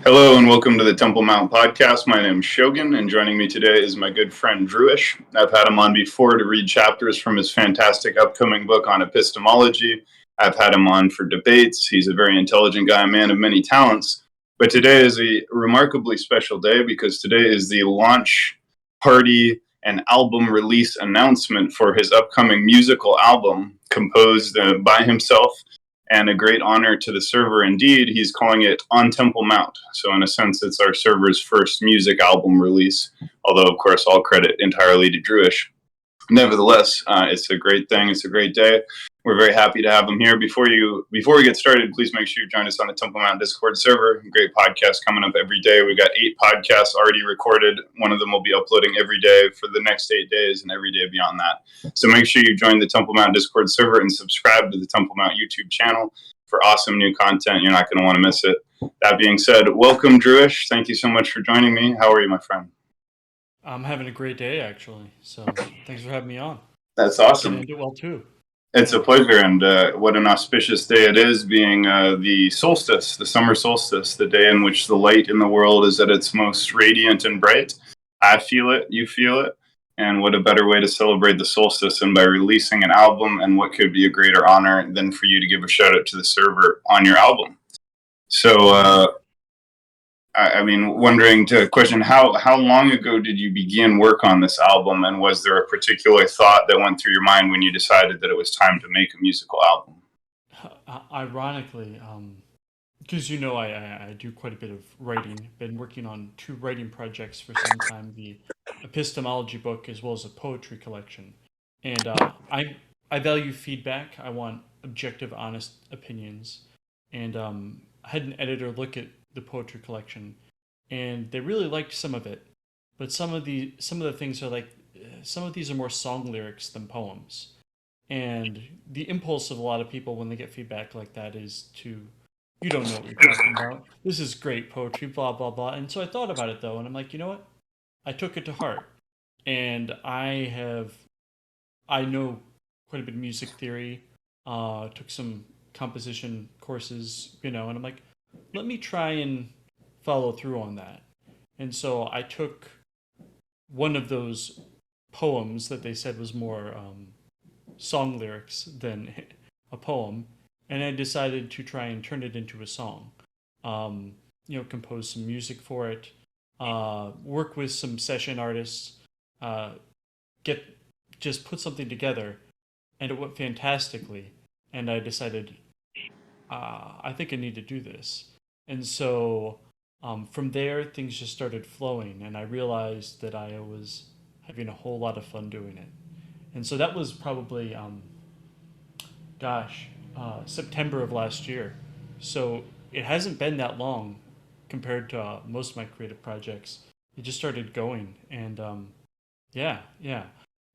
Hello and welcome to the Temple Mount Podcast. My name is Shogun, and joining me today is my good friend Drewish. I've had him on before to read chapters from his fantastic upcoming book on epistemology. I've had him on for debates. He's a very intelligent guy, a man of many talents. But today is a remarkably special day because today is the launch party and album release announcement for his upcoming musical album composed by himself. And a great honor to the server indeed. He's calling it On Temple Mount. So in a sense, it's our server's first music album release, although of course all credit entirely to Drewish. Nevertheless, it's a great thing. It's a great day. We're very happy to have him here. Before we get started, please make sure you join us on the Temple Mount Discord server. Great podcast coming up every day. We got 8 podcasts already recorded. One of them will be uploading every day for the next 8 days and every day beyond that. So make sure you join the Temple Mount Discord server and subscribe to the Temple Mount YouTube channel for awesome new content. You're not going to want to miss it. That being said, welcome, Drewish. Thank you so much for joining me. How are you, my friend? I'm having a great day, actually. So thanks for having me on. That's awesome. You did well, too. It's a pleasure, and what an auspicious day it is, being the solstice, the summer solstice, the day in which the light in the world is at its most radiant and bright. I feel it, you feel it, and what a better way to celebrate the solstice than by releasing an album, and what could be a greater honor than for you to give a shout-out to the server on your album. So, wondering to question, how long ago did you begin work on this album, and was there a particular thought that went through your mind when you decided that it was time to make a musical album? Ironically, because I do quite a bit of writing. Been working on 2 writing projects for some time, the epistemology book as well as a poetry collection. And I value feedback. I want objective, honest opinions. And I had an editor look at the poetry collection, and they really liked some of it, but some of the things are like, some of these are more song lyrics than poems, and the impulse of a lot of people when they get feedback like that is to, you don't know what you're talking about, this is great poetry, blah blah blah. And so I thought about it though, and I'm like, you know what, I took it to heart, and I know quite a bit of music theory, took some composition courses, and I'm like, let me try and follow through on that. And so I took one of those poems that they said was more song lyrics than a poem, and I decided to try and turn it into a song. Compose some music for it, work with some session artists, just put something together, and it went fantastically. And I decided, I think I need to do this. And so from there, things just started flowing, and I realized that I was having a whole lot of fun doing it. And so that was probably, September of last year. So it hasn't been that long compared to most of my creative projects. It just started going, and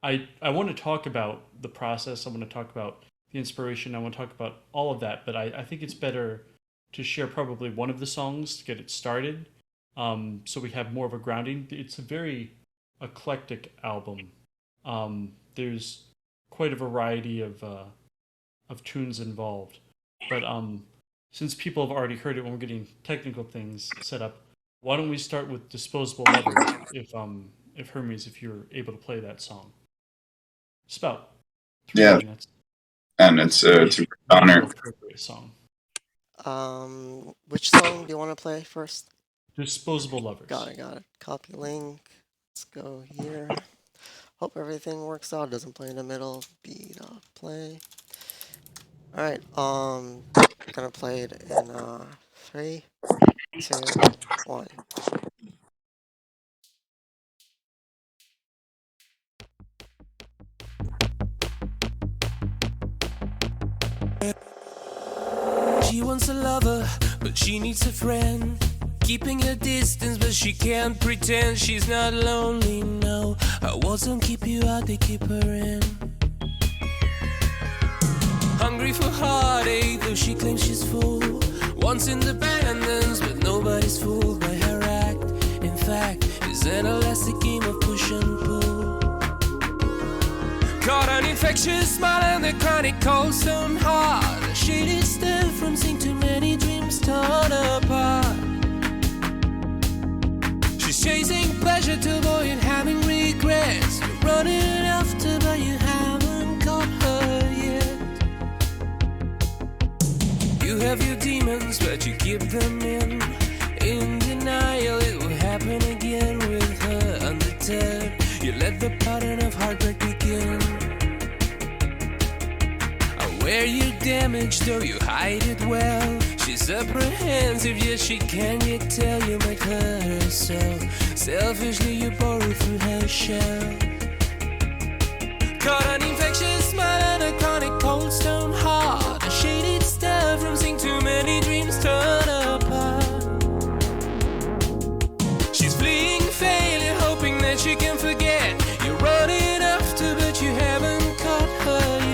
I want to talk about the process. I want to talk about the inspiration. I want to talk about all of that, but I think it's better to share probably one of the songs to get it started, so we have more of a grounding. It's a very eclectic album. There's quite a variety of tunes involved, but since people have already heard it when we're getting technical things set up, why don't we start with Disposable Lovers, if Hermes, if you're able to play that song. It's about 3 minutes. And it's a honor. Song. Which song do you want to play first? Disposable Lovers. Got it. Copy link. Let's go here. Hope everything works out. Doesn't play in the middle. Beat up play. All right. Gonna play it in 3, 2, 1. She wants a lover, but she needs a friend. Keeping her distance, but she can't pretend she's not lonely, no. Her walls don't keep you out, they keep her in. Hungry for heartache, though she claims she's full. Wants independence, but nobody's fooled by her act. In fact, it's an elastic game of push and pull. Caught an infectious smile and the chronic cold stone heart. A shaded stare from seeing too many dreams torn apart. but you keep them in denial. It will happen again with her undeterred. You let the pattern of heartbreak begin. Where you damaged, though you hide it well. She's apprehensive, yet she can't yet tell. You might hurt herself. Selfishly you borrow through her shell. Caught an infectious smile and a chronic cold stone heart. A shaded star from seeing too many dreams torn apart. She's fleeing failure, hoping that she can forget. You're running after, but you haven't caught her yet.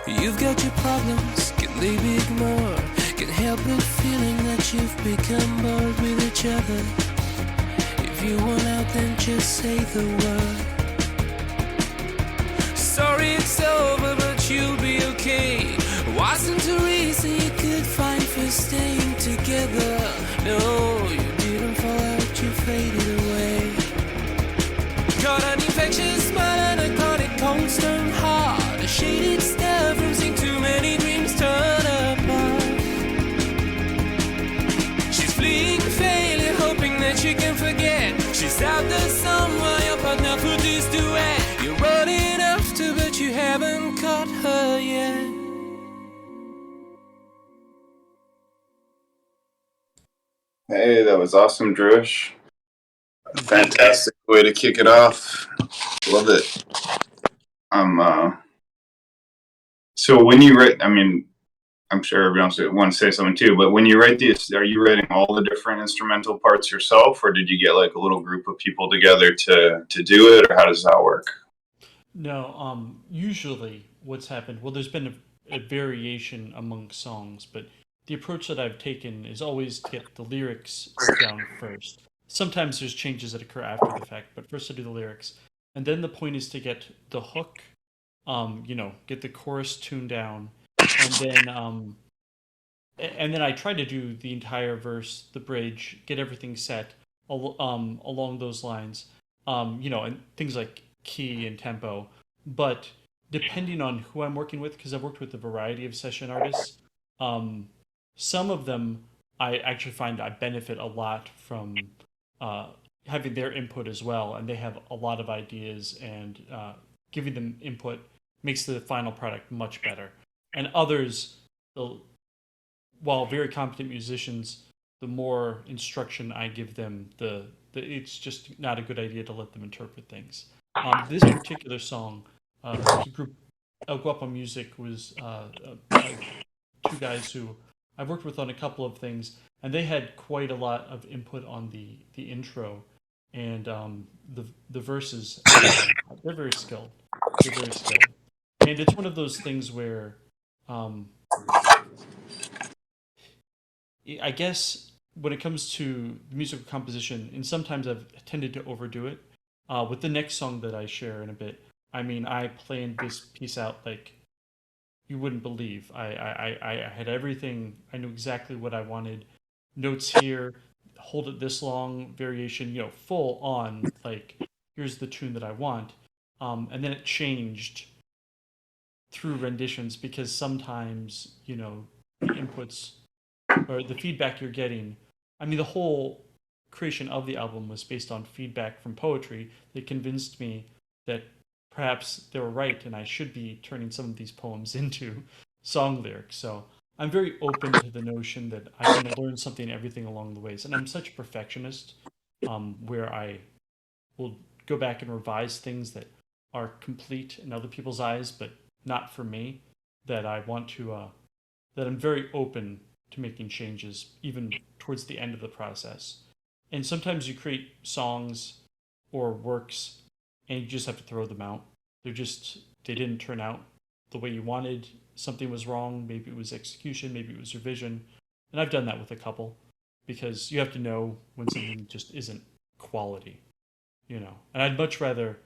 You've got your problems, can they be ignored? Can't help but feeling that you've become bored with each other. If you want out, then just say the word. Sorry it's over, but you'll be okay. Wasn't a reason you could find for staying together. No, you didn't fall out, you faded away. Got an infectious smile and a chronic cold stone heart. A shaded star from seeing too many dreams torn apart. She's fleeing failure, hoping that she can forget. She's out there somewhere, your partner for this duet. You're running after, but you haven't caught her yet. Hey, that was awesome, Drewish. A fantastic way to kick it off. Love it. So when you write, I mean, I'm sure everyone else would want to say something too, but when you write these, are you writing all the different instrumental parts yourself, or did you get like a little group of people together to do it, or how does that work? No, usually what's happened, well, there's been a variation among songs, but the approach that I've taken is always to get the lyrics down first. Sometimes there's changes that occur after the fact, but first I do the lyrics. And then the point is to get the hook, get the chorus tuned down, and then I try to do the entire verse, the bridge, get everything set along those lines, and things like key and tempo. But depending on who I'm working with, because I've worked with a variety of session artists, some of them I actually find I benefit a lot from having their input as well, and they have a lot of ideas, and giving them input makes the final product much better. And others, while very competent musicians, the more instruction I give them, it's just not a good idea to let them interpret things. This particular song, the group El Guapo Music was two guys who I've worked with on a couple of things, and they had quite a lot of input on the intro, and the verses. They're very skilled. They're very skilled, and it's one of those things where, I guess when it comes to musical composition, and sometimes I've tended to overdo it. With the next song that I share in a bit, I mean, I planned this piece out like you wouldn't believe. I had everything. I knew exactly what I wanted. Notes here, hold it this long, variation, full on, like, here's the tune that I want. And then it changed through renditions because sometimes, the inputs or the feedback you're getting. I mean, the whole creation of the album was based on feedback from poetry that convinced me that perhaps they were right and I should be turning some of these poems into song lyrics. So I'm very open to the notion that I can learn something, everything along the ways. And I'm such a perfectionist, where I will go back and revise things that are complete in other people's eyes, but not for me, that I want to, that I'm very open to making changes, even towards the end of the process. And sometimes you create songs or works and you just have to throw them out. They didn't turn out the way you wanted. Something was wrong. Maybe it was execution, maybe it was revision. And I've done that with a couple, because you have to know when something just isn't quality, And I'd much rather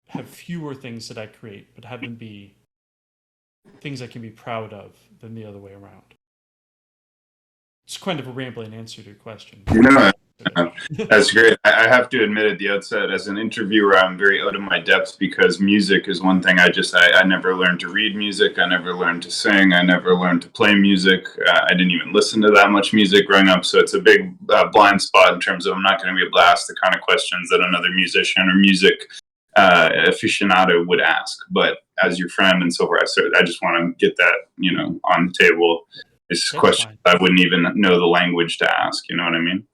have fewer things that I create, but have them be things I can be proud of than the other way around. it's kind of a rambling answer to your question. No, that's great. I have to admit at the outset, as an interviewer, I'm very out of my depth because music is one thing I never learned to read music. I never learned to sing. I never learned to play music. I didn't even listen to that much music growing up. So it's a big blind spot in terms of I'm not going to be able to ask the kind of questions that another musician or music aficionado would ask. But as your friend and so forth, I just want to get that, on the table. It's questions I wouldn't even know the language to ask. You know what I mean?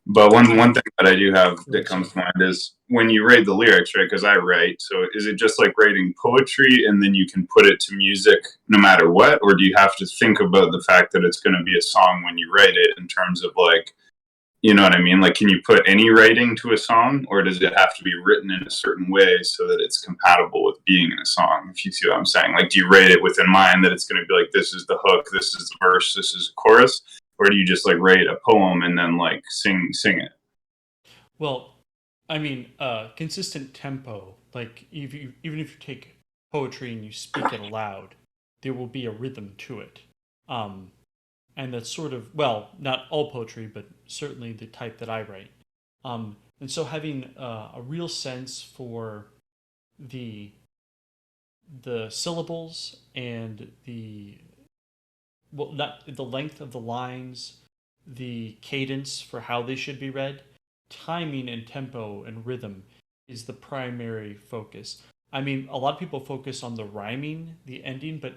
But one thing that I do have that comes to mind is when you write the lyrics, right? Because I write. So is it just like writing poetry and then you can put it to music no matter what? Or do you have to think about the fact that it's going to be a song when you write it in terms of like, you know what I mean? Like, can you put any writing to a song, or does it have to be written in a certain way so that it's compatible with being in a song? If you see what I'm saying, like, do you write it within mind that it's going to be like, this is the hook, this is the verse, this is the chorus, or do you just like write a poem and then like sing it? Well, I mean, consistent tempo. Like, even if you take poetry and you speak it aloud, there will be a rhythm to it. And that's sort of, well, not all poetry, but certainly the type that I write. And so having a real sense for the syllables and not the length of the lines, the cadence for how they should be read, timing and tempo and rhythm is the primary focus. I mean, a lot of people focus on the rhyming, the ending, but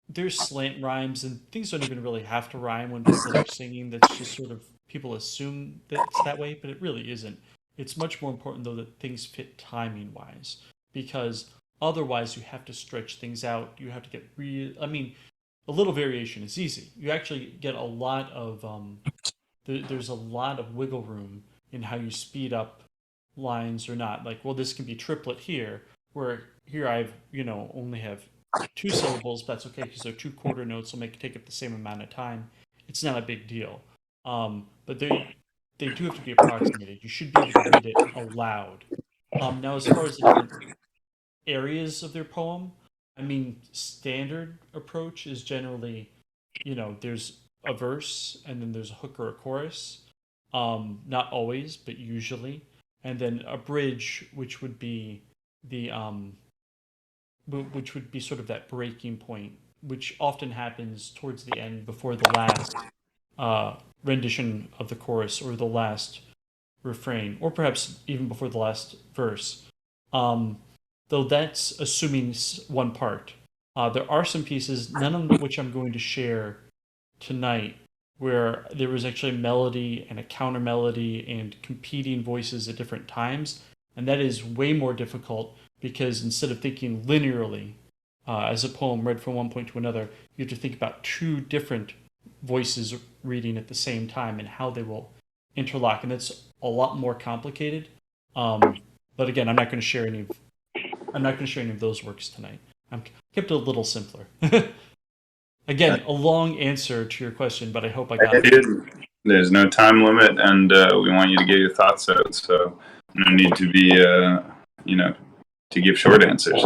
there's slant rhymes and things don't even really have to rhyme when people are singing. That's just sort of, people assume that it's that way, but it really isn't. It's much more important though that things fit timing wise, because otherwise you have to stretch things out. You have to get a little variation is easy. You actually get a lot of there's a lot of wiggle room in how you speed up lines or not. Like, well, this can be triplet here, where here I've only have 2 syllables, but that's okay because they're 2 quarter notes. Will take up the same amount of time. It's not a big deal. But they do have to be approximated. You should be able to read it aloud. Now, as far as the different areas of their poem, I mean, standard approach is generally, there's a verse and then there's a hook or a chorus. Not always, but usually, and then a bridge, which would be which would be sort of that breaking point, which often happens towards the end before the last rendition of the chorus or the last refrain, or perhaps even before the last verse. Though that's assuming one part. There are some pieces, none of which I'm going to share tonight, where there was actually a melody and a counter melody and competing voices at different times. And that is way more difficult because instead of thinking linearly as a poem read from one point to another, you have to think about 2 different voices reading at the same time and how they will interlock. And that's a lot more complicated. But again, I'm not going to share any of those works tonight. I'm kept it a little simpler. Again, a long answer to your question, but I hope I got it. There's no time limit, and we want you to get your thoughts out. So no need to be, to give short answers.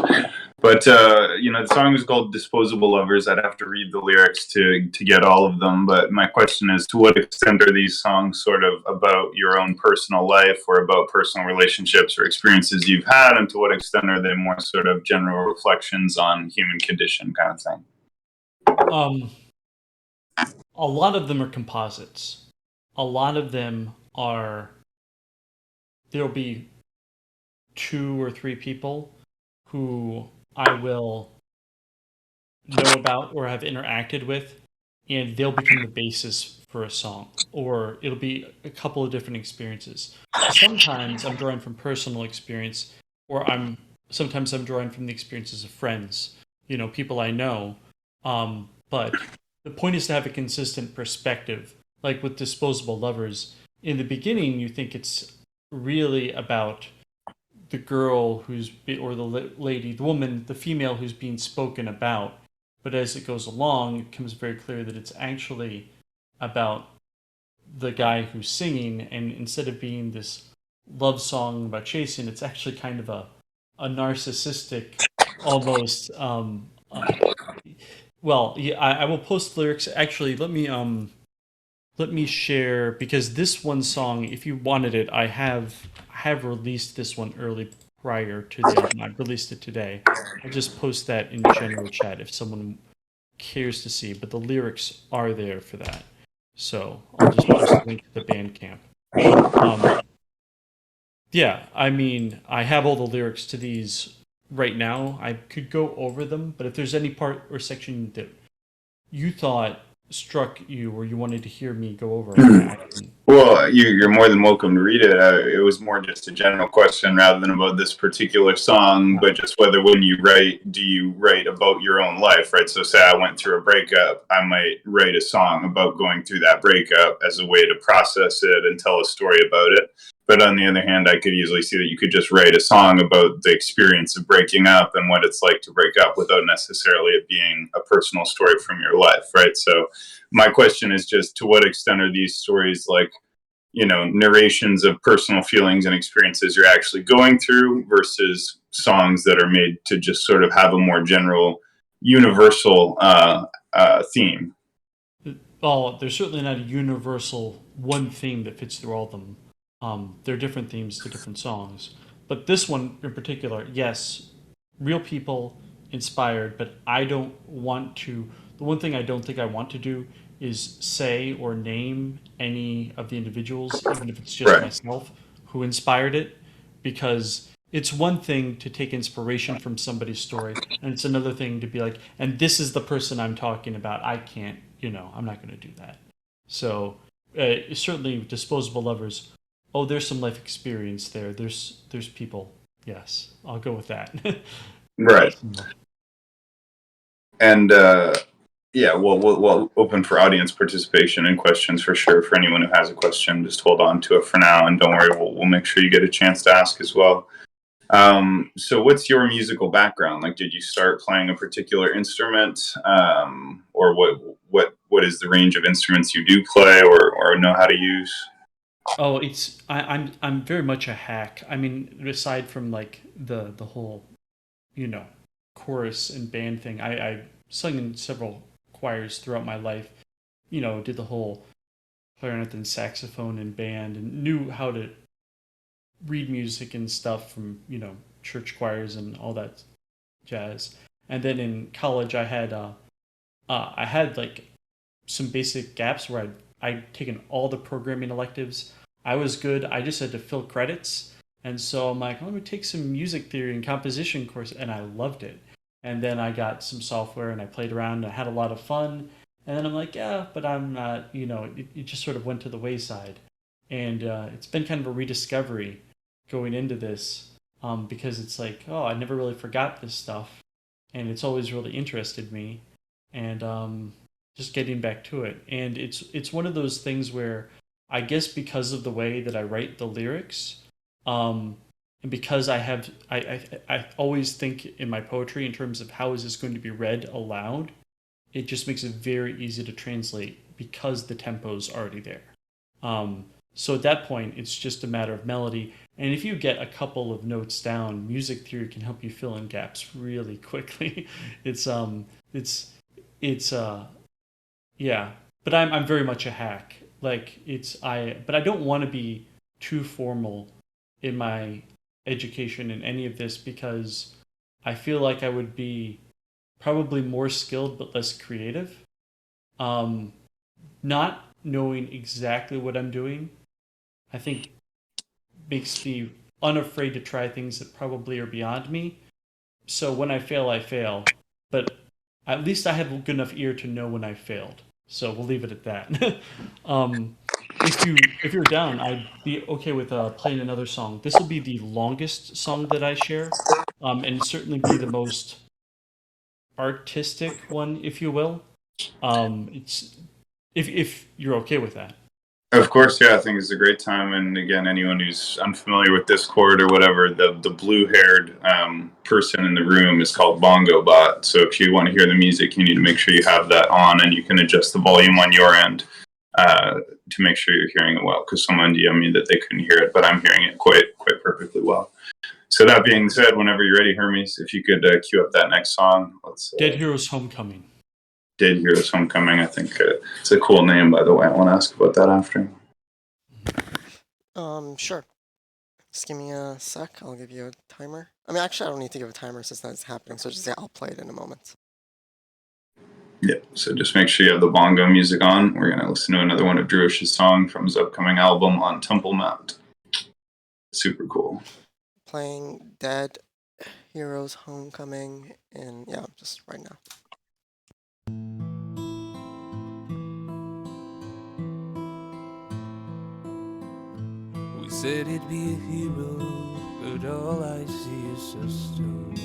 But the song is called "Disposable Lovers." I'd have to read the lyrics to get all of them. But my question is, to what extent are these songs sort of about your own personal life, or about personal relationships or experiences you've had, and to what extent are they more sort of general reflections on human condition, kind of thing? A lot of them are composites. A lot of them are. There'll be 2 or 3 people who I will know about or have interacted with, and they'll become the basis for a song, or it'll be a couple of different experiences. Sometimes I'm drawing from personal experience, or sometimes I'm drawing from the experiences of friends, people I know. But the point is to have a consistent perspective. Like with Disposable Lovers, in the beginning, you think it's really about the girl or the lady, the woman, the female who's being spoken about. But as it goes along, it becomes very clear that it's actually about the guy who's singing. And instead of being this love song about chasing, it's actually kind of a narcissistic, almost, Well, yeah, I will post lyrics. Actually, let me share, because this one song, if you wanted it, I have released this one early prior to the album. I released it today. I'll just post that in general chat if someone cares to see. But the lyrics are there for that, so I'll just post a link to the Bandcamp. Um, yeah, I mean, I have all the lyrics to these right now. I could go over them, but if there's any part or section that you thought struck you or you wanted to hear me go over, I can. Well, you're more than welcome to read it. It was more just a general question rather than about this particular song, but just whether when you write, do you write about your own life, right? So, say I went through a breakup, I might write a song about going through that breakup as a way to process it and tell a story about it. But on the other hand, I could easily see that you could just write a song about the experience of breaking up and what it's like to break up without necessarily it being a personal story from your life, right? So, my question is just to what extent are these stories like, narrations of personal feelings and experiences you're actually going through versus songs that are made to just sort of have a more general, universal theme. Well, there's certainly not a universal one theme that fits through all of them. There are different themes to different songs, but this one in particular, yes, real people inspired. But I don't want to. The one thing I don't think I want to do is say or name any of the individuals, even if it's just Right. myself, who inspired it, because it's one thing to take inspiration from somebody's story, and it's another thing to be like, and this is the person I'm talking about. I can't, I'm not going to do that. So certainly, disposable lovers. Oh, there's some life experience there. There's people. Yes, I'll go with that. Right. And yeah, we'll open for audience participation and questions for sure. For anyone who has a question, just hold on to it for now, and don't worry, we'll make sure you get a chance to ask as well. So what's your musical background? Like, did you start playing a particular instrument, or what is the range of instruments you do play or know how to use? Oh, I'm very much a hack. I mean, aside from like the whole, you know, chorus and band thing, I sung in several choirs throughout my life. Did the whole clarinet and saxophone and band, and knew how to read music and stuff from church choirs and all that jazz. And then in college, I had like some basic gaps where I'd taken all the programming electives. I was good. I just had to fill credits. And so I'm like, let me take some music theory and composition course. And I loved it. And then I got some software and I played around and I had a lot of fun. And then I'm like, yeah, but I'm not, it just sort of went to the wayside. And it's been kind of a rediscovery going into this, because it's like, oh, I never really forgot this stuff. And it's always really interested me. And just getting back to it. And it's one of those things where I guess because of the way that I write the lyrics, and because I always think in my poetry in terms of how is this going to be read aloud, it just makes it very easy to translate because the tempo's already there. So at that point, it's just a matter of melody. And if you get a couple of notes down, music theory can help you fill in gaps really quickly. It's yeah, but I'm very much a hack. Like but I don't want to be too formal in my education in any of this, because I feel like I would be probably more skilled but less creative. Not knowing exactly what I'm doing, I think, makes me unafraid to try things that probably are beyond me. So when I fail, I fail. But at least I have a good enough ear to know when I failed. So we'll leave it at that. If you're down, I'd be okay with playing another song. This will be the longest song that I share, and certainly be the most artistic one, if you will. It's if you're okay with that. Of course, yeah, I think it's a great time. And again, anyone who's unfamiliar with Discord or whatever, the blue-haired person in the room is called Bongo Bot. So if you want to hear the music, you need to make sure you have that on, and you can adjust the volume on your end to make sure you're hearing it well. Because someone DM'd me that they couldn't hear it, but I'm hearing it quite perfectly well. So that being said, whenever you're ready, Hermes, if you could cue up that next song. Dead Heroes Homecoming. did Heroes Homecoming. I think it's a cool name, by the way. I want to ask about that after. Sure. Just give me a sec. I'll give you a timer. I mean, actually, I don't need to give a timer since that's happening. So just say I'll play it in a moment. Yeah, so just make sure you have the bongo music on. We're going to listen to another one of Drewish's song from his upcoming album on Temple Mount. Super cool. Playing Dead Heroes Homecoming, and yeah, just right now. We said it'd be a hero, but all I see is a stone.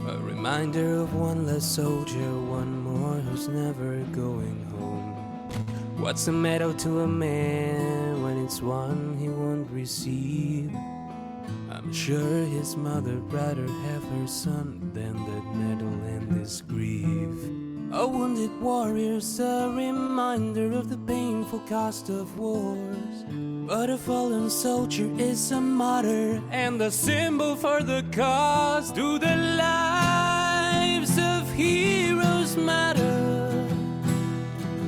A reminder of one less soldier, one more who's never going home. What's a medal to a man when it's one he won't receive? I'm sure his mother'd rather have her son than that medal and this grief. A wounded warrior's a reminder of the painful cost of wars. But a fallen soldier is a martyr and a symbol for the cause. Do the lives of heroes matter,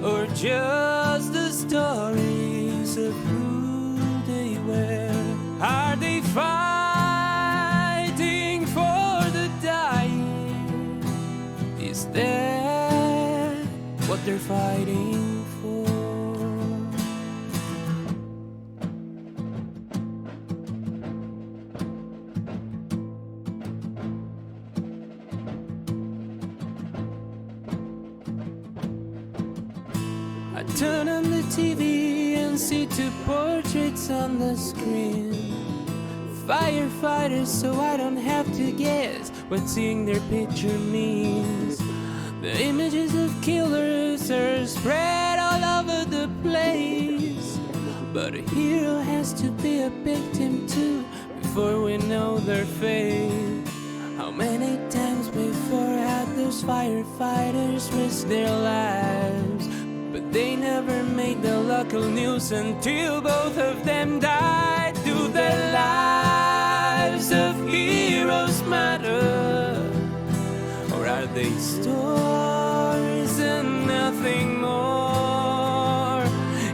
or just the stories of who they were? Are they fighting for the dying? Is that what they're fighting for? I turn on the TV and see two portraits on the screen. Firefighters, so I don't have to guess what seeing their picture means. The images of killers are spread all over the place. But a hero has to be a victim too before we know their fate. How many times before had those firefighters risk their lives? But they never made the local news until both of them died. Do their lives of heroes matter? Or are they stories and nothing more?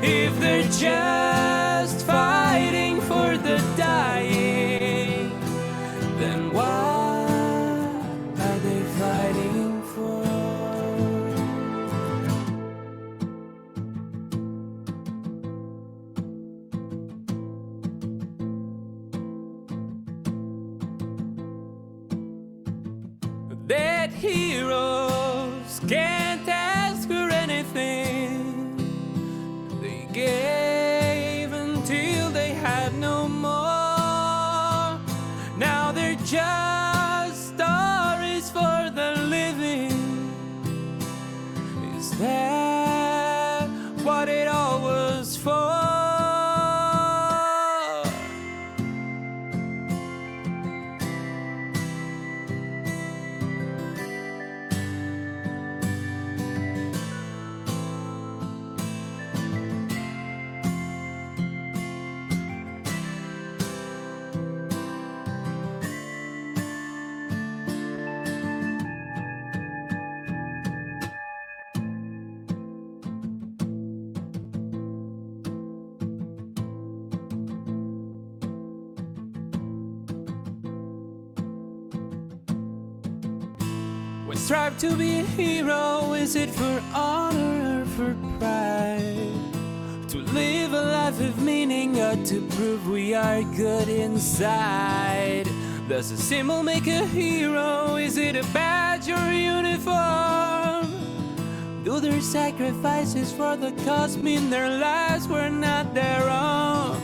If they're just fighting for the dying, then what are they fighting for? That heroes can't ask for anything. They gave until they had no more. Now they're just stories for the living. Is that what it all was for? We strive to be a hero, is it for honor or for pride? To live a life of meaning or to prove we are good inside? Does a symbol make a hero? Is it a badge or a uniform? Do their sacrifices for the cause mean their lives were not their own?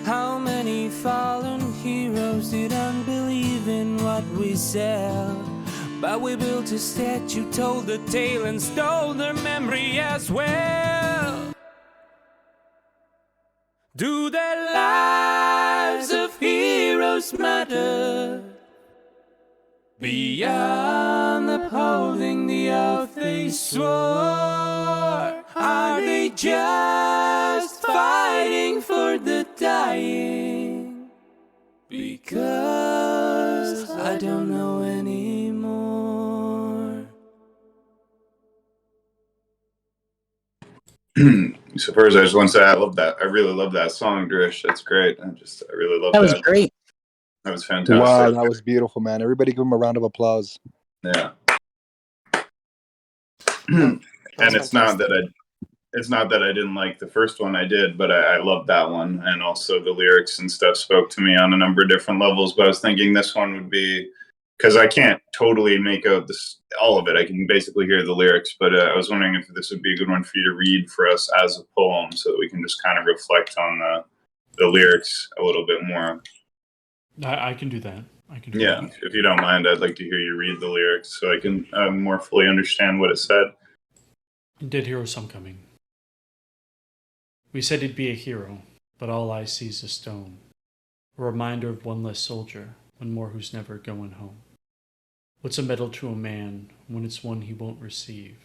How many fallen heroes didn't believe in what we sell? But we built a statue, told the tale, and stole their memory as well. Do their lives of heroes matter? Beyond upholding the oath they swore, are they just fighting for the dying? Because I don't know anymore. So first, I just want to say I love that. I really love that song, Drewish. That's great. I really love That was that. great. That was fantastic. Wow, that was beautiful, man. Everybody give him a round of applause. Yeah. That And was fantastic. it's not that I didn't like the first one. I did, but I loved that one, and also the lyrics and stuff spoke to me on a number of different levels. But I was thinking this one would be, because I can't totally make out all of it. I can basically hear the lyrics, but I was wondering if this would be a good one for you to read for us as a poem, so that we can just kind of reflect on the lyrics a little bit more. I can do that. Yeah, if you don't mind, I'd like to hear you read the lyrics so I can more fully understand what it said. Dead hero some coming. We said he'd be a hero, but all I see's a stone. A reminder of one less soldier, one more who's never going home. What's a medal to a man when it's one he won't receive?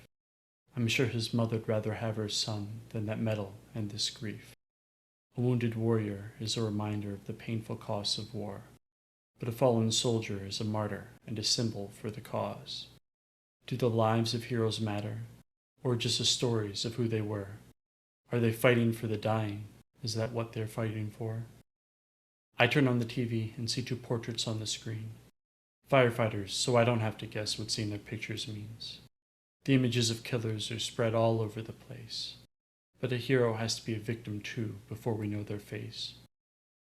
I'm sure his mother'd rather have her son than that medal and this grief. A wounded warrior is a reminder of the painful costs of war, but a fallen soldier is a martyr and a symbol for the cause. Do the lives of heroes matter, or just the stories of who they were? Are they fighting for the dying? Is that what they're fighting for? I turn on the TV and see two portraits on the screen. Firefighters, so I don't have to guess what seeing their pictures means. The images of killers are spread all over the place. But a hero has to be a victim too before we know their face.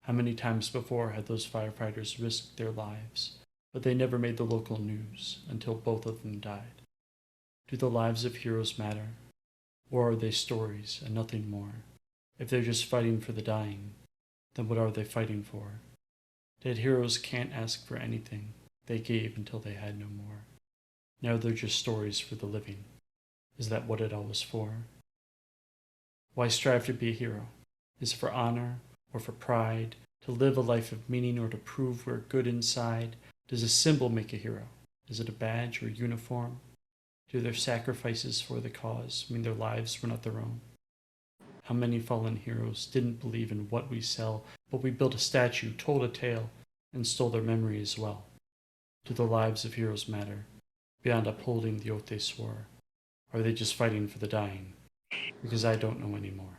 How many times before had those firefighters risked their lives, but they never made the local news until both of them died? Do the lives of heroes matter? Or are they stories and nothing more? If they're just fighting for the dying, then what are they fighting for? Dead heroes can't ask for anything. They gave until they had no more. Now they're just stories for the living. Is that what it all was for? Why strive to be a hero? Is it for honor or for pride? To live a life of meaning or to prove we're good inside? Does a symbol make a hero? Is it a badge or a uniform? Do their sacrifices for the cause mean their lives were not their own? How many fallen heroes didn't believe in what we sell, but we built a statue, told a tale, and stole their memory as well? Do the lives of heroes matter, beyond upholding the oath they swore? Or are they just fighting for the dying? Because I don't know anymore.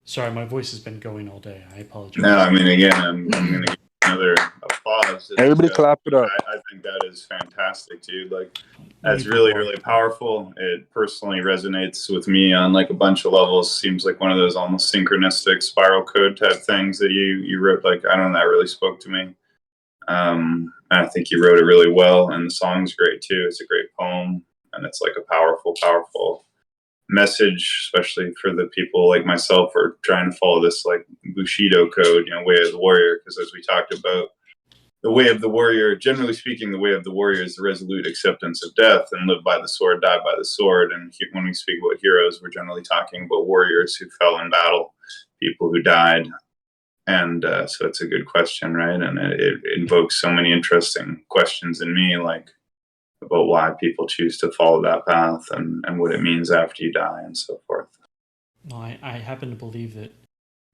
Sorry, my voice has been going all day. I apologize. No, I mean, again, I'm going to give another applause. Everybody clap it up. I think that is fantastic, dude. Like, that's really, really powerful. It personally resonates with me on like a bunch of levels. Seems like one of those almost synchronistic spiral code type things that you wrote. Like, I don't know, that really spoke to me. I think you wrote it really well, and the song's great too. It's a great poem, and it's like a powerful, powerful message, especially for the people like myself who are trying to follow this like Bushido code, way of the warrior. Because as we talked about, the way of the warrior, generally speaking, the way of the warrior is the resolute acceptance of death and live by the sword, die by the sword. And when we speak about heroes, we're generally talking about warriors who fell in battle, people who died. And so it's a good question, right? And it invokes so many interesting questions in me, like about why people choose to follow that path and what it means after you die and so forth. Well, I happen to believe that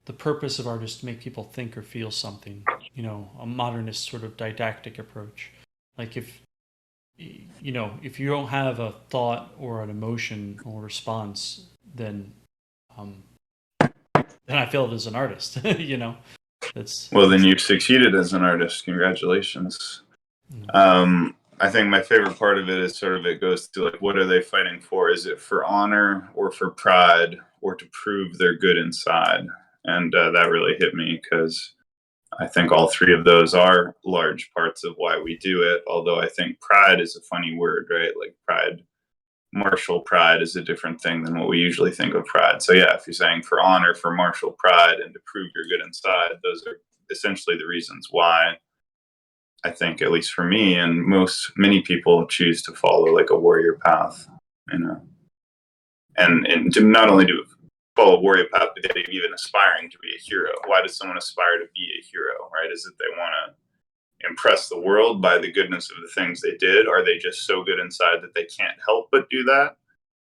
the purpose of art is to make people think or feel something, a modernist sort of didactic approach. Like if you don't have a thought or an emotion or response, then I failed as an artist, Well, then you've succeeded as an artist. Congratulations. I think my favorite part of it is sort of it goes to like, what are they fighting for? Is it for honor or for pride or to prove they're good inside? And that really hit me because I think all three of those are large parts of why we do it. Although I think pride is a funny word, right? Like pride, martial pride is a different thing than what we usually think of pride. So yeah, if you're saying for honor, for martial pride, and to prove you're good inside, those are essentially the reasons why I think, at least for me and many people, choose to follow like a warrior path, and to not only do follow a warrior path, but they're even aspiring to be a hero. Why does someone aspire to be a hero, right? Is it they want to impress the world by the goodness of the things they did? Are they just so good inside that they can't help but do that?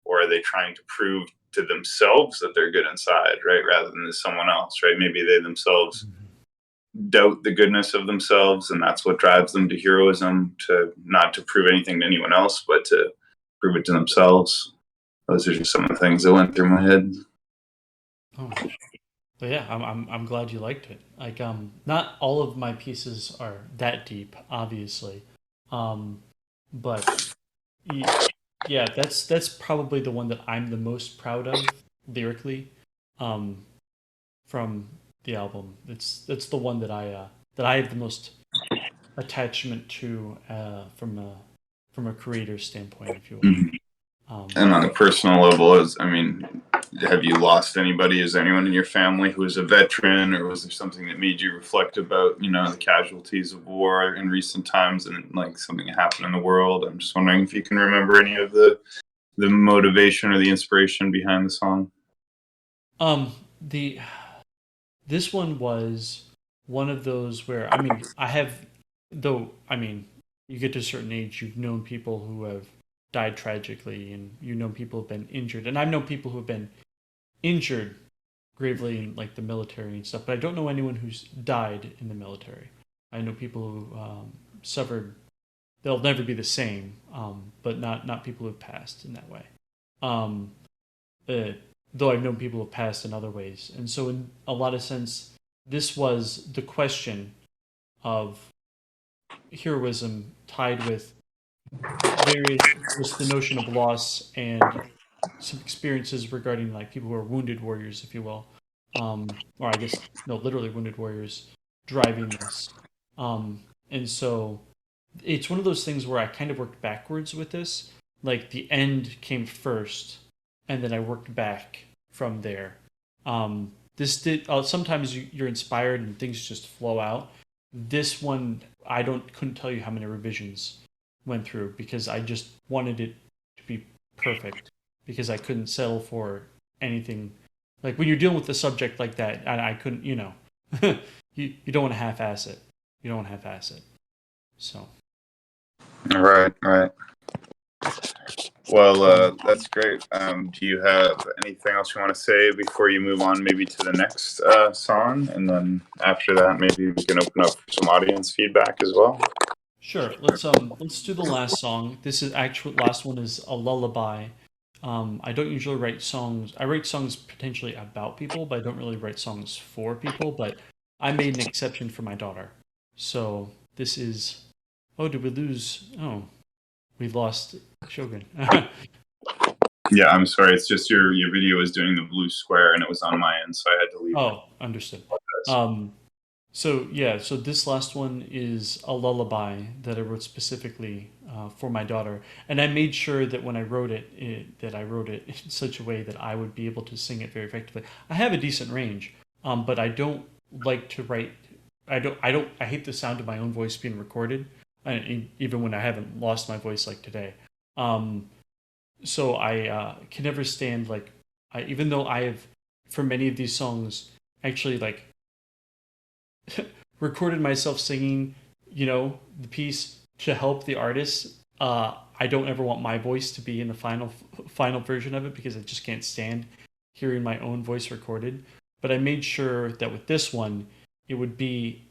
Or are they trying to prove to themselves that they're good inside, right? Rather than to someone else, right? Maybe they themselves doubt the goodness of themselves, and that's what drives them to heroism, to not to prove anything to anyone else, but to prove it to themselves. those are just some of the things that went through my head. Oh, but yeah, I'm glad you liked it. Like, not all of my pieces are that deep, obviously, but yeah, that's probably the one that I'm the most proud of lyrically, from the album. That's the one that I have the most attachment to, from a creator's standpoint, if you will. Mhm. And on a personal level, have you lost anybody? Is there anyone in your family who is a veteran, or was there something that made you reflect about, the casualties of war in recent times and like something that happened in the world? I'm just wondering if you can remember any of the motivation or the inspiration behind the song. This one was one of those where, you get to a certain age, you've known people who have died tragically, and people have been injured, and I've known people who have been injured gravely in like the military and stuff, but I don't know anyone who's died in the military. I know people who suffered. They'll never be the same, but not people who have passed in that way. Um, though I've known people who have passed in other ways, and so in a lot of sense, this was the question of heroism tied with the notion of loss and some experiences regarding like people who are wounded warriors, if you will, or I guess no, literally wounded warriors driving this, and so it's one of those things where I kind of worked backwards with this. Like the end came first, and then I worked back from there. This did sometimes you're inspired and things just flow out. This one I couldn't tell you how many revisions went through because I just wanted it to be perfect because I couldn't settle for anything. Like when you're dealing with a subject like that, and I couldn't, you don't want to half-ass it. You don't want to half-ass it. So. Right. Well, that's great. Do you have anything else you want to say before you move on maybe to the next song? And then after that, maybe we can open up for some audience feedback as well. Sure. Let's do the last song. This is last one is a lullaby. I don't usually write songs. I write songs potentially about people, but I don't really write songs for people. But I made an exception for my daughter. So this is. Oh, did we lose? Oh, we lost Shogun. Yeah, I'm sorry. It's just your video was doing the blue square, and it was on my end, so I had to leave. Oh, understood. So this last one is a lullaby that I wrote specifically for my daughter, and I made sure that when I wrote it, that I wrote it in such a way that I would be able to sing it very effectively. I have a decent range, but I don't like to write. I hate the sound of my own voice being recorded, even when I haven't lost my voice like today. So I can never stand even though I have for many of these songs actually like recorded myself singing, the piece to help the artist. I don't ever want my voice to be in the final version of it because I just can't stand hearing my own voice recorded. But I made sure that with this one, it would be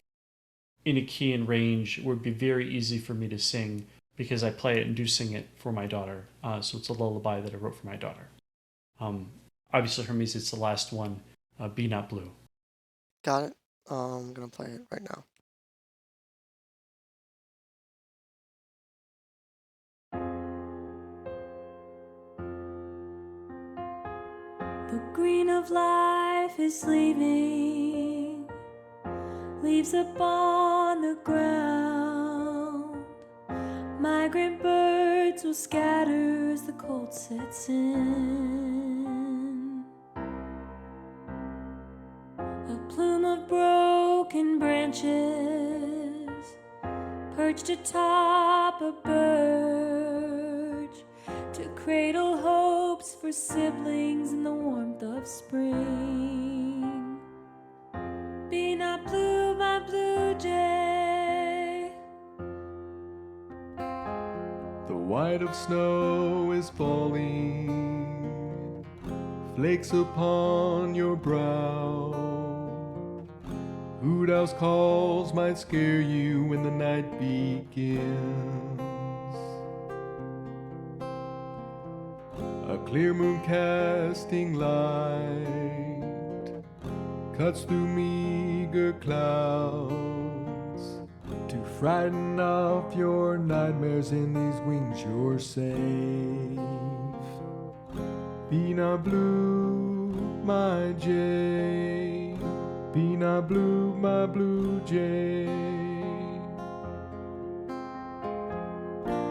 in a key and range. It would be very easy for me to sing because I play it and do sing it for my daughter. So it's a lullaby that I wrote for my daughter. Obviously, Hermes, it's the last one. Be Not Blue. Got it. I'm gonna play it right now. The green of life is leaving, leaves upon the ground. Migrant birds will scatter as the cold sets in. A plume of broken branches perched atop a birch to cradle hopes for siblings in the warmth of spring. Be not blue, my blue jay. The white of snow is falling, flakes upon your brow. Hoot owl's calls might scare you when the night begins. A clear moon casting light cuts through meager clouds to frighten off your nightmares. In these wings you're safe. Be not blue, my jay. Be not blue, my blue jay.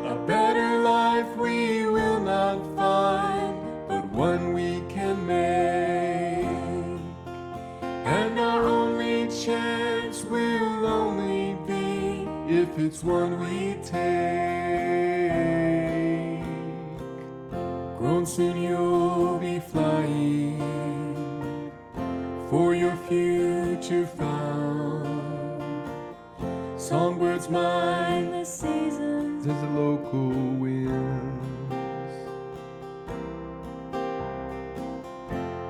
A better life we will not find, but one we can make. And our only chance will only be if it's one we take. Grown soon you'll be flying for your future found. Songbirds mind the seasons as the local winds.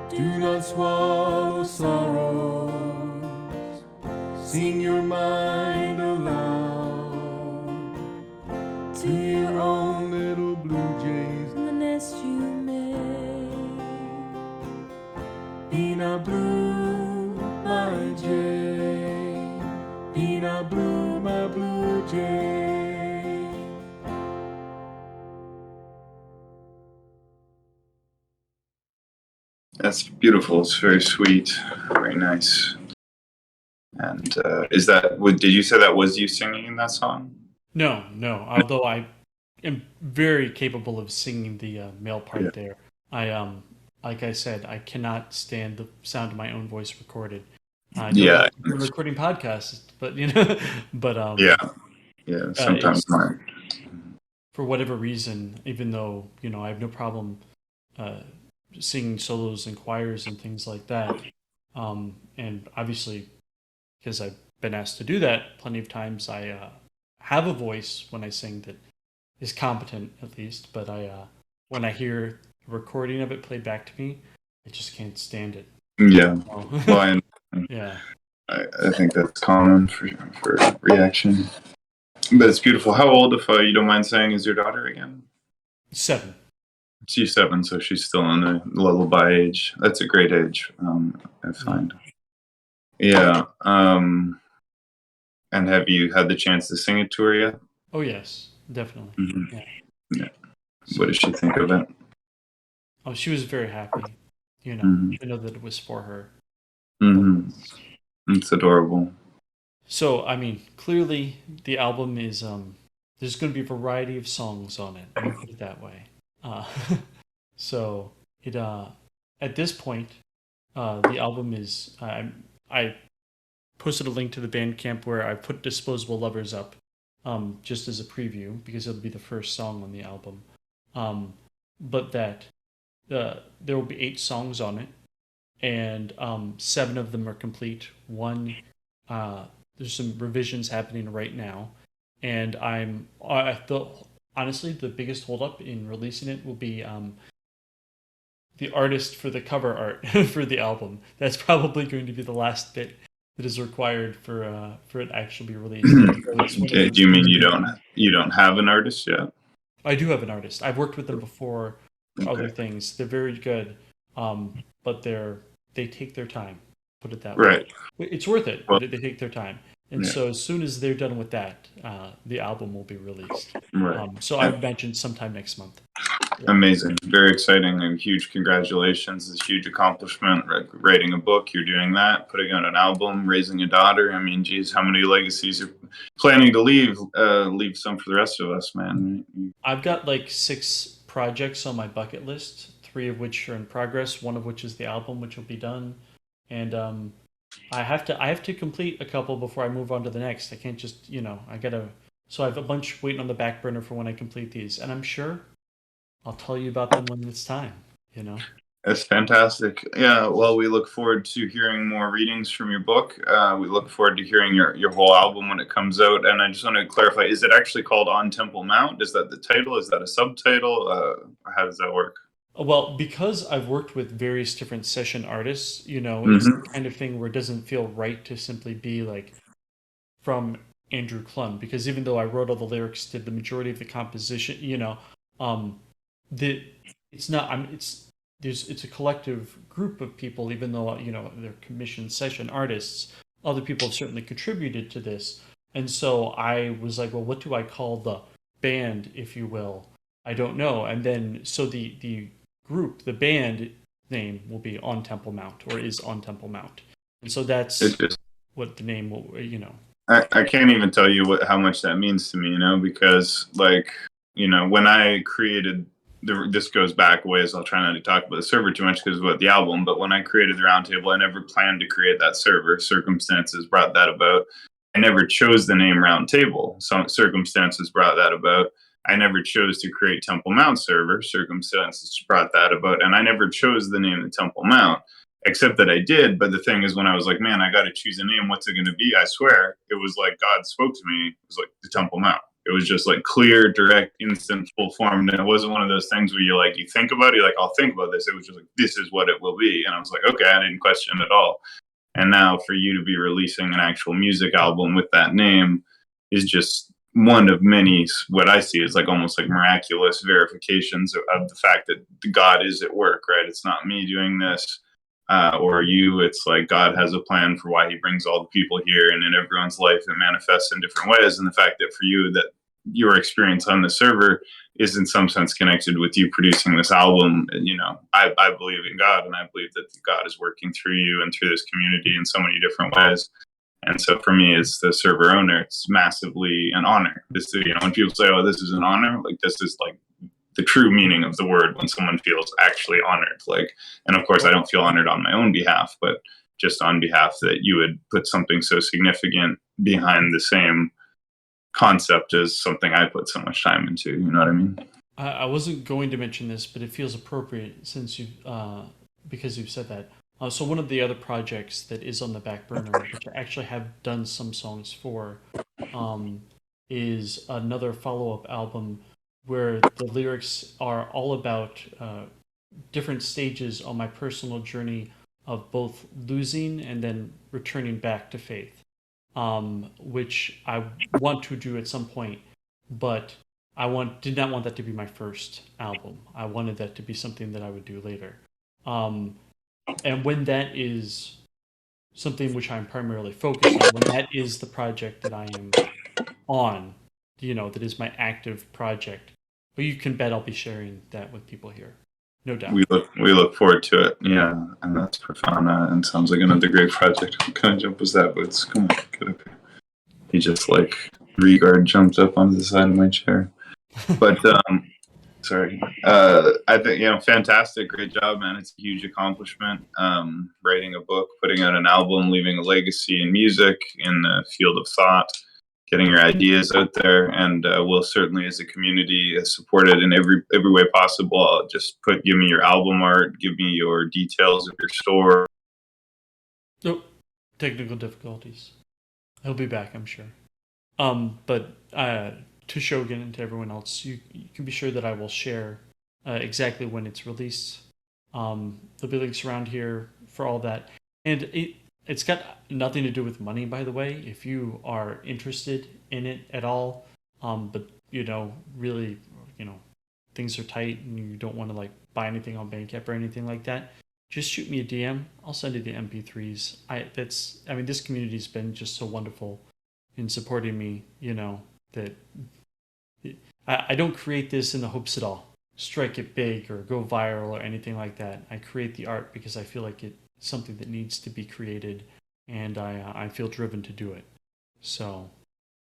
Do not swallow sorrows. Sing your mind aloud to your own little blue jays in the nest you made. Be not blue, my jay. Be not blue, my blue jay. That's beautiful. It's very sweet. Very nice. And did you say that was you singing in that song? No. Although I am very capable of singing the male part there. Like I said, I cannot stand the sound of my own voice recorded. I know that I'm recording podcasts, but sometimes mine. For whatever reason, even though I have no problem singing solos and choirs and things like that, and obviously because I've been asked to do that plenty of times, I have a voice when I sing that is competent at least, but when I hear a recording of it played back to me, I just can't stand it. Yeah. Well, yeah. I think that's common for reaction. But it's beautiful. How old, if you don't mind saying, is your daughter again? 7. She's 7, so she's still in the lullaby age. That's a great age, I find. Yeah. And have you had the chance to sing it to her yet? Oh, yes, definitely. Mm-hmm. Yeah. What did she think of it? Oh, she was very happy. Mm-hmm. I know that it was for her. Mm-hmm. It's adorable. So, I mean, clearly the album is, there's going to be a variety of songs on it. Let me put it that way. So, at this point, the album is, I posted a link to the Bandcamp where I put Disposable Lovers up, just as a preview, because it'll be the first song on the album. But that there will be 8 songs on it, and 7 of them are complete. One, there's some revisions happening right now, and honestly, the biggest holdup in releasing it will be the artist for the cover art for the album. That's probably going to be the last bit that is required for it actually be released. Okay, do you mean you don't have an artist yet? I do have an artist. I've worked with them before for other things. They're very good, but they take their time. Put it that way. Right. It's worth it, but they take their time. And so as soon as they're done with that, the album will be released. Right. So I would mention sometime next month. Yeah. Amazing. Very exciting, and huge congratulations. It's a huge accomplishment. Writing a book, you're doing that, putting out an album, raising a daughter. I mean, geez, how many legacies you're planning to leave some for the rest of us, man. I've got like 6 projects on my bucket list, 3 of which are in progress, 1 of which is the album, which will be done. And I have to complete a couple before I move on to the next. I can't just, so I have a bunch waiting on the back burner for when I complete these. And I'm sure I'll tell you about them when it's time, That's fantastic. Yeah, well, we look forward to hearing more readings from your book. We look forward to hearing your whole album when it comes out. And I just want to clarify, is it actually called On Temple Mount? Is that the title? Is that a subtitle? How does that work? Well, because I've worked with various different session artists, it's the kind of thing where it doesn't feel right to simply be like from Andrew Klum, because even though I wrote all the lyrics, did the majority of the composition, it's it's not. It's a collective group of people, even though they're commissioned session artists. Other people have certainly contributed to this, and so I was like, well, what do I call the band, if you will? I don't know. And then so the group, the band name will be On Temple Mount, or is On Temple Mount, and so that's It just what the name will. I can't even tell you how much that means to me, because when I created this goes back ways. I'll try not to talk about the server too much because of the album, but when I created the Roundtable, I never planned to create that server. Circumstances brought that about. I never chose the name Roundtable. Some circumstances brought that about. I never chose to create Temple Mount server. Circumstances brought that about. And I never chose the name of Temple Mount. Except that I did, but the thing is, when I was like, man, I got to choose a name. What's it going to be? I swear, it was like God spoke to me. It was like the Temple Mount. It was just like clear, direct, instant, full form. And it wasn't one of those things where you think about it, you're like, I'll think about this. It was just like, this is what it will be. And I was like, okay, I didn't question it at all. And now for you to be releasing an actual music album with that name is just one of many, what I see is like almost like miraculous verifications of the fact that God is at work, right? It's not me doing this. Or you, it's like God has a plan for why he brings all the people here, and in everyone's life it manifests in different ways. And the fact that for you, that your experience on the server is in some sense connected with you producing this album, I believe in God, and I believe that God is working through you and through this community in so many different ways. And so for me, as the server owner, it's massively an honor. When people say, oh, this is an honor, like this is like the true meaning of the word, when someone feels actually honored. And of course I don't feel honored on my own behalf, but just on behalf that you would put something so significant behind the same concept as something I put so much time into. You know what I mean? I wasn't going to mention this, but it feels appropriate since because you've said that. So one of the other projects that is on the back burner, which I actually have done some songs for, is another follow-up album where the lyrics are all about different stages on my personal journey of both losing and then returning back to faith, which I want to do at some point, but did not want that to be my first album. I wanted that to be something that I would do later. And when that is something which I'm primarily focused on, when that is the project that I am on, that is my active project, but you can bet I'll be sharing that with people here, no doubt. We look forward to it. Yeah, and that's profound. And sounds like another great project. What kind of jump was that, Boots? Come on, get up here. He just regard jumped up onto the side of my chair. But sorry. I think fantastic, great job, man. It's a huge accomplishment. Writing a book, putting out an album, leaving a legacy in music, in the field of thought, getting your ideas out there, and we'll certainly, as a community, support it in every way possible. Just give me your album art, give me your details of your store. Nope, technical difficulties. He'll be back, I'm sure. But to Shogun and to everyone else, you can be sure that I will share exactly when it's released. There'll be links around here for all that, and it's got nothing to do with money, by the way. If you are interested in it at all, but really, things are tight and you don't want to buy anything on Bandcamp or anything like that, just shoot me a DM. I'll send you the MP3s. This community's been just so wonderful in supporting me. That I don't create this in the hopes that I'll strike it big or go viral or anything like that. I create the art because I feel like it's something that needs to be created, and I feel driven to do it. So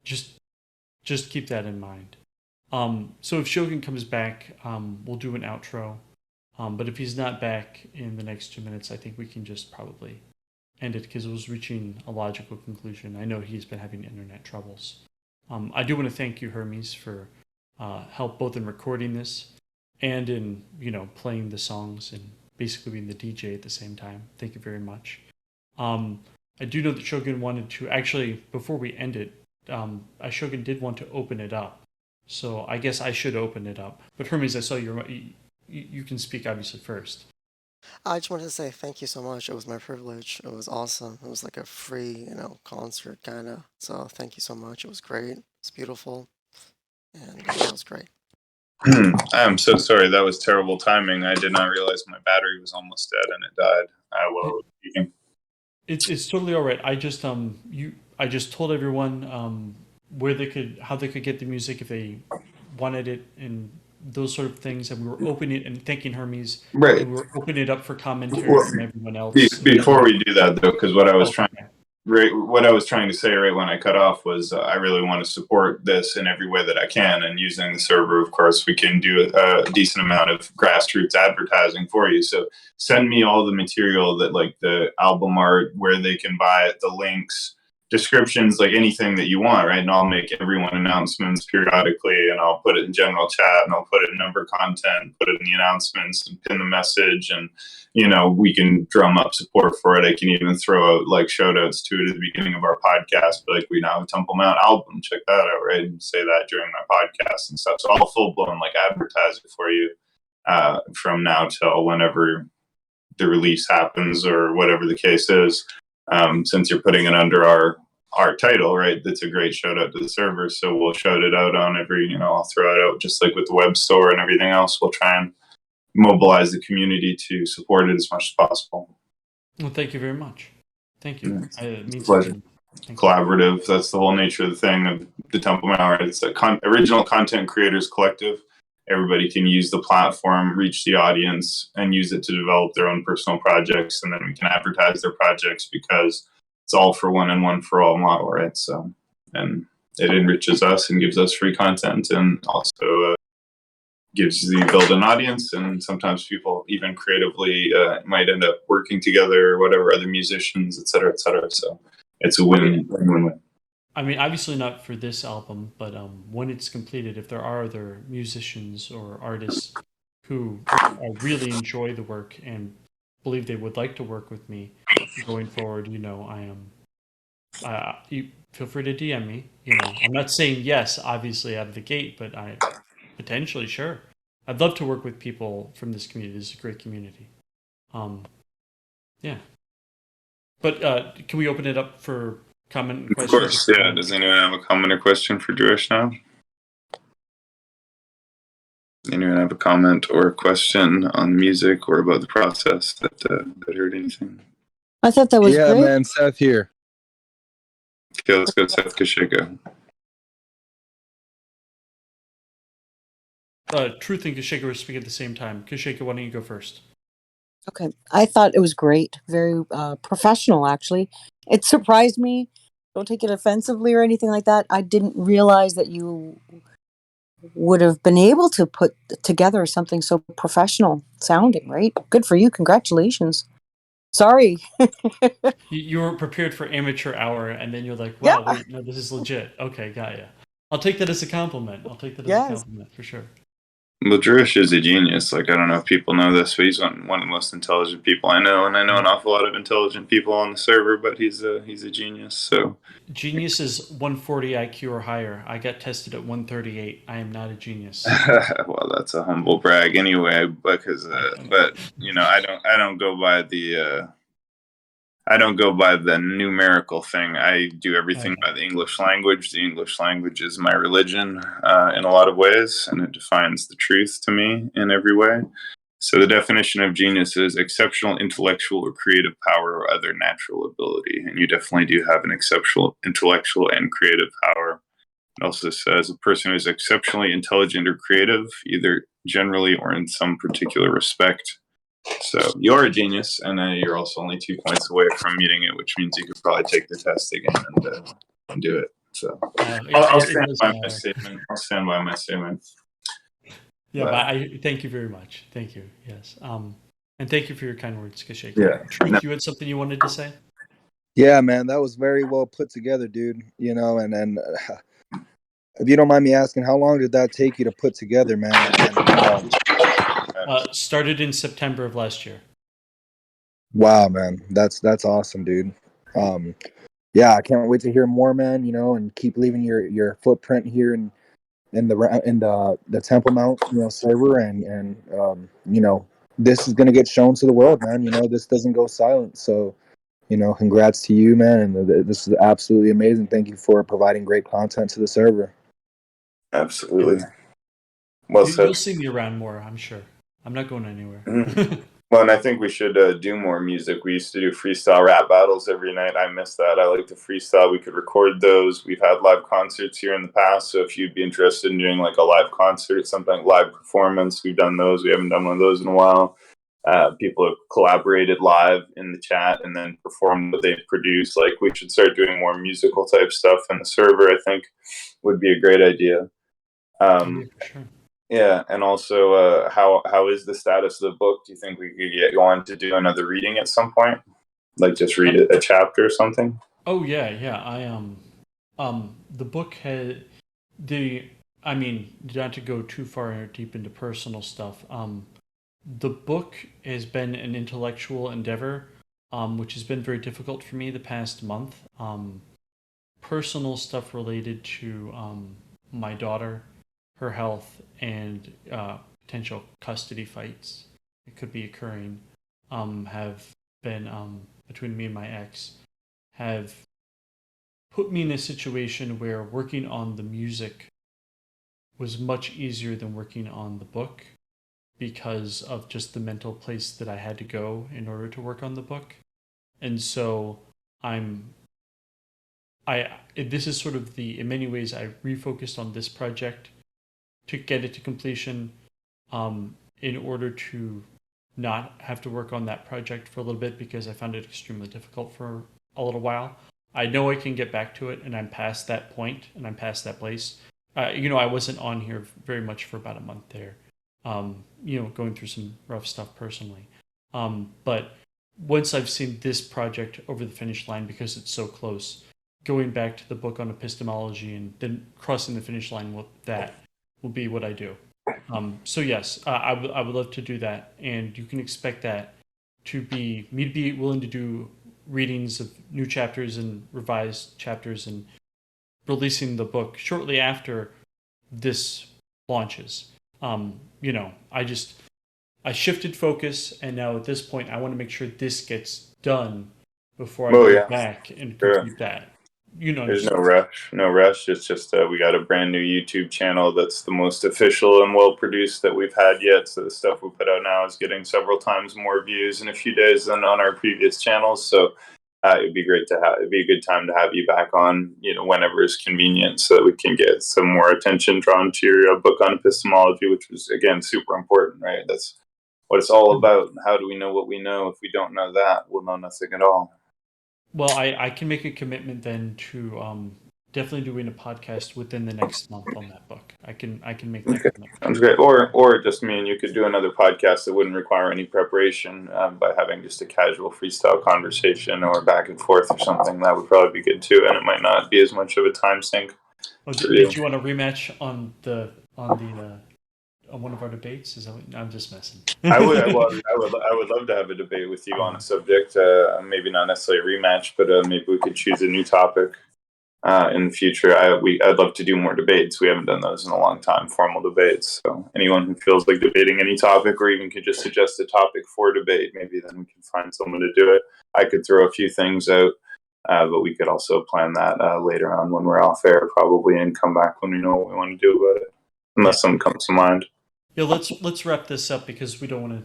just keep that in mind. So if Shogun comes back, we'll do an outro. But if he's not back in the next 2 minutes, I think we can just probably end it because it was reaching a logical conclusion. I know he's been having internet troubles. I do want to thank you, Hermes, for help both in recording this and in playing the songs and basically being the DJ at the same time. Thank you very much. I do know that Shogun wanted to actually, before we end it, Shogun did want to open it up. So I guess I should open it up. But Hermes, I saw you can speak obviously first. I just wanted to say thank you so much. It was my privilege. It was awesome. It was like a free, concert kind of. So thank you so much. It was great. It's beautiful. And it was great. I'm so sorry. That was terrible timing. I did not realize my battery was almost dead and it died while I was speaking. It's totally all right. I just told everyone how they could get the music if they wanted it and those sort of things, and we were opening and thanking Hermes, Right. and we were opening it up for commentary Well, from everyone else. Before we do that, though, because what I was Okay. trying to say right when I cut off was I really want to support this in every way that I can, and using the server, of course, we can do a decent amount of grassroots advertising for you. So send me all the material that, like the album art, where they can buy it, the links, descriptions, like anything that you want, right? And I'll make everyone announcements periodically, and I'll put it in general chat, and I'll put it in number content, put it in the announcements, and pin the message, and we can drum up support for it. I can even throw out like shout outs to it at the beginning of our podcast, but like we now have a Temple Mount album, check that out, right? And say that during my podcast and stuff. So I'll full blown like advertise it for you from now till whenever the release happens or whatever the case is. Since you're putting it under our title, right? That's a great shout out to the server. So we'll shout it out on every, I'll throw it out just like with the web store and everything else. We'll try and mobilize the community to support it as much as possible. Well, thank you very much. Thank you. It means Pleasure. Thank Collaborative. That's the whole nature of the thing of the Temple Mount, right? It's a original content creators collective. Everybody can use the platform, reach the audience, and use it to develop their own personal projects, and then we can advertise their projects because it's all for one and one for all model, right? So, and it enriches us and gives us free content, and also gives you build an audience, and sometimes people even creatively might end up working together or whatever, other musicians, et cetera, et cetera. So it's a win-win-win. I mean, obviously not for this album, but when it's completed, if there are other musicians or artists who really enjoy the work and believe they would like to work with me going forward, I am. You feel free to DM me. I'm not saying yes, obviously out of the gate, but I potentially sure. I'd love to work with people from this community. This is a great community. Yeah. But can we open it up for comment and questions? Of course, yeah. Does anyone have a comment or question for Drewish now? Anyone have a comment or a question on music or about the process that heard anything? I thought that was Yeah, great. man, Seth here. Okay, let's go Seth Kashika. Truth and Kashika were speaking at the same time. Kashika, why don't you go first? Okay. I thought it was great. Very professional, actually. It surprised me. Don't take it offensively or anything like that. I didn't realize that you would have been able to put together something so professional sounding, right? Good for you. Congratulations. Sorry. You weren't prepared for amateur hour, and then you're like, wow, Yeah. wait, no, this is legit. Okay, got ya. I'll take that as a compliment. I'll take that as Yes. a compliment, for sure. Well, Drewish is a genius. Like, I don't know if people know this, but he's one of the most intelligent people I know, and I know an awful lot of intelligent people on the server, but he's a genius, so... Genius is 140 IQ or higher. I got tested at 138. I am not a genius. Well, that's a humble brag anyway, because but I don't go by the numerical thing. I do everything by the English language. The English language is my religion in a lot of ways, and it defines the truth to me in every way. So the definition of genius is exceptional intellectual or creative power or other natural ability. And you definitely do have an exceptional intellectual and creative power. It also says a person who is exceptionally intelligent or creative, either generally or in some particular respect. So you're a genius, and you're also only 2 points away from meeting it, which means you could probably take the test again and do it. So I'll stand by my statement. I'll stand by my statement. Yeah, but I thank you very much. Thank you. Yes. And thank you for your kind words, Kashika. Yeah. Truth, you had something you wanted to say? Yeah, man, that was very well put together, dude. And if you don't mind me asking, how long did that take you to put together, man? Started in September of last year. Wow, man, that's awesome, dude. Yeah, I can't wait to hear more, man. And keep leaving your footprint here in the Temple Mount, server, and this is gonna get shown to the world, man. This doesn't go silent. So, congrats to you, man, and this is absolutely amazing. Thank you for providing great content to the server. Absolutely. Well You'll said. see me around more, I'm sure. I'm not going anywhere. Mhm. Well, and I think we should do more music. We used to do freestyle rap battles every night. I miss that. I like to freestyle. We could record those. We've had live concerts here in the past. So if you'd be interested in doing like a live concert, something like live performance, we've done those. We haven't done one of those in a while. People have collaborated live in the chat and then performed what they've produced. Like we should start doing more musical type stuff in the server. I think would be a great idea. Yeah, Um, for sure. yeah, and also, how is the status of the book? Do you think we could get you on to do another reading at some point? Like just read a chapter or something? Oh yeah. The book had I mean, not to go too far deep into personal stuff. The book has been an intellectual endeavor, which has been very difficult for me the past month. Personal stuff related to my daughter, her health, and potential custody fights that could be occurring have been between me and my ex have put me in a situation where working on the music was much easier than working on the book because of just the mental place that I had to go in order to work on the book. And so this is sort of in many ways I refocused on this project to get it to completion in order to not have to work on that project for a little bit because I found it extremely difficult for a little while. I know I can get back to it and I'm past that point and I'm past that place. I wasn't on here very much for about a month there, going through some rough stuff personally. But once I've seen this project over the finish line because it's so close, going back to the book on epistemology and then crossing the finish line with that will be what I do. So yes, I would love to do that, and you can expect that to be me to be willing to do readings of new chapters and revised chapters and releasing the book shortly after this launches. I shifted focus, and now at this point, I want to make sure this gets done before I go back and complete that. There's no rush. No rush. It's just we got a brand new YouTube channel that's the most official and well produced that we've had yet. So the stuff we put out now is getting several times more views in a few days than on our previous channels. So it'd be great to have. It'd be a good time to have you back on, whenever is convenient, so that we can get some more attention drawn to your book on epistemology, which was again super important, right? That's what it's all about. How do we know what we know? If we don't know that, we'll know nothing at all. Well, I can make a commitment then to definitely doing a podcast within the next month on that book. I can make that commitment. Sounds great. Or just me and you could do another podcast that wouldn't require any preparation by having just a casual freestyle conversation or back and forth or something. That would probably be good too, and it might not be as much of a time sink. Did you want a rematch on one of our debates? I'm just messing. I would love to have a debate with you on a subject. Maybe not necessarily a rematch, but maybe we could choose a new topic in the future. I'd love to do more debates. We haven't done those in a long time, formal debates. So anyone who feels like debating any topic, or even could just suggest a topic for debate, maybe then we can find someone to do it. I could throw a few things out, but we could also plan that later on when we're off air, probably, and come back when we know what we want to do about it, unless something comes to mind. Yeah, let's wrap this up because we don't want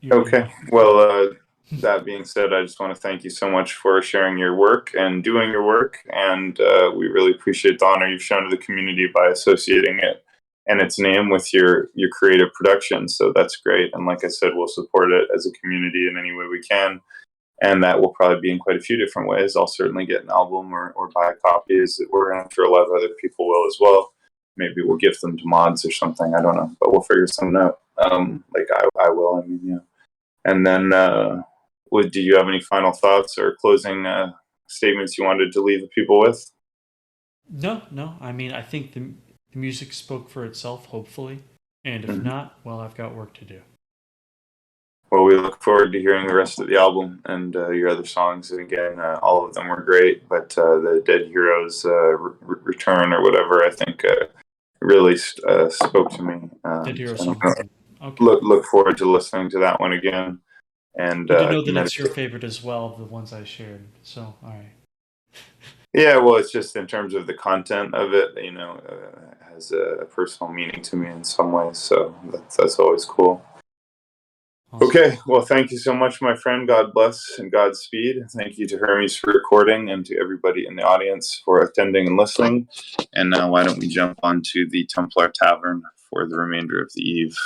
to. Okay. Well, that being said, I just want to thank you so much for sharing your work and doing your work, and we really appreciate the honor you've shown to the community by associating it and its name with your creative production. So that's great, and like I said, we'll support it as a community in any way we can, and that will probably be in quite a few different ways. I'll certainly get an album or buy a copy, as it were, and I'm sure a lot of other people will as well. Maybe we'll gift them to mods or something. I don't know, but we'll figure something out. Like I will. I mean, yeah. And then, do you have any final thoughts or closing statements you wanted to leave the people with? No. I mean, I think the music spoke for itself, hopefully, and if not, well, I've got work to do. Well, we look forward to hearing the rest of the album and your other songs. And again, all of them were great, but the Dead Heroes Return or whatever, I think really spoke to me. Dead Heroes Song. Okay. Look forward to listening to that one again. And good to know that it's your favorite as well of the ones I shared. So, all right. Yeah, well, it's just in terms of the content of it, has a personal meaning to me in some ways. So that's always cool. Awesome. Okay, well, thank you so much, my friend. God bless and Godspeed. Thank you to Hermes for recording and to everybody in the audience for attending and listening. And now why don't we jump on to the Templar Tavern for the remainder of the eve.